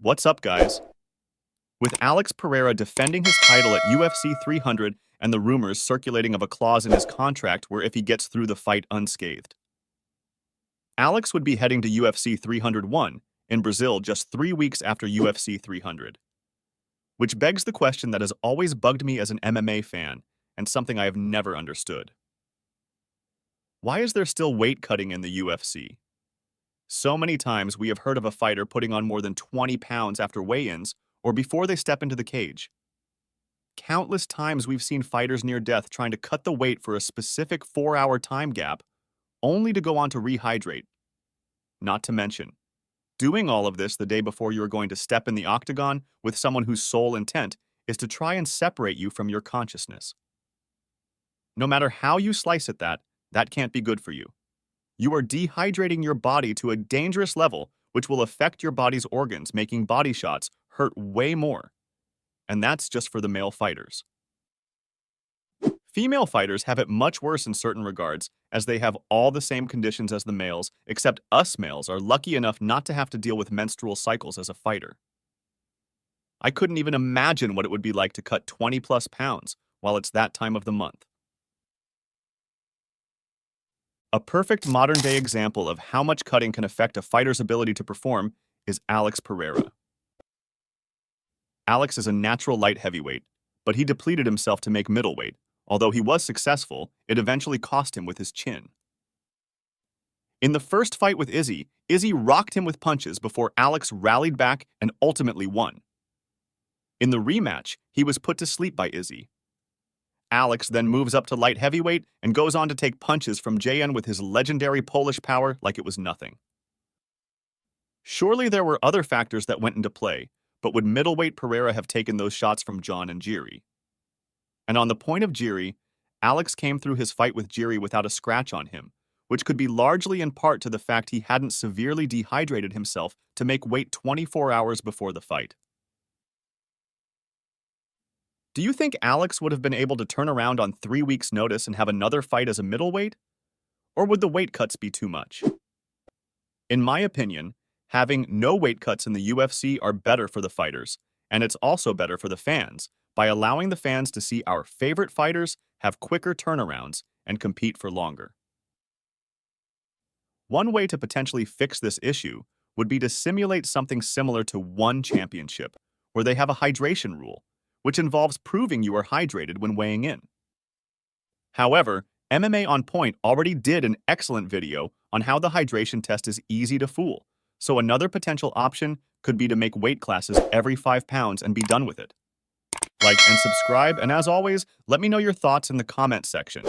What's up, guys? With Alex Pereira defending his title at UFC 300 and the rumors circulating of a clause in his contract where if he gets through the fight unscathed. Alex would be heading to UFC 301 in Brazil just 3 weeks after UFC 300. Which begs the question that has always bugged me as an MMA fan and something I have never understood. Why is there still weight cutting in the UFC? So many times we have heard of a fighter putting on more than 20 pounds after weigh-ins or before they step into the cage. Countless times we've seen fighters near death trying to cut the weight for a specific 4-hour time gap, only to go on to rehydrate. Not to mention, doing all of this the day before you are going to step in the octagon with someone whose sole intent is to try and separate you from your consciousness. No matter how you slice it, that can't be good for you. You are dehydrating your body to a dangerous level which will affect your body's organs, making body shots hurt way more. And that's just for the male fighters. Female fighters have it much worse in certain regards, as they have all the same conditions as the males, except us males are lucky enough not to have to deal with menstrual cycles as a fighter. I couldn't even imagine what it would be like to cut 20 plus pounds while it's that time of the month. A perfect modern-day example of how much cutting can affect a fighter's ability to perform is Alex Pereira. Alex is a natural light heavyweight, but he depleted himself to make middleweight. Although he was successful, it eventually cost him with his chin. In the first fight with Izzy rocked him with punches before Alex rallied back and ultimately won. In the rematch, he was put to sleep by Izzy. Alex then moves up to light heavyweight and goes on to take punches from JN with his legendary Polish power like it was nothing. Surely there were other factors that went into play, but would middleweight Pereira have taken those shots from John and Jiri? And on the point of Jiri, Alex came through his fight with Jiri without a scratch on him, which could be largely in part to the fact he hadn't severely dehydrated himself to make weight 24 hours before the fight. Do you think Alex would have been able to turn around on 3 weeks' notice and have another fight as a middleweight? Or would the weight cuts be too much? In my opinion, having no weight cuts in the UFC are better for the fighters, and it's also better for the fans, by allowing the fans to see our favorite fighters have quicker turnarounds and compete for longer. One way to potentially fix this issue would be to simulate something similar to One Championship, where they have a hydration rule, which involves proving you are hydrated when weighing in. However, MMA On Point already did an excellent video on how the hydration test is easy to fool, so another potential option could be to make weight classes every 5 pounds and be done with it. Like and subscribe, and as always, let me know your thoughts in the comment section.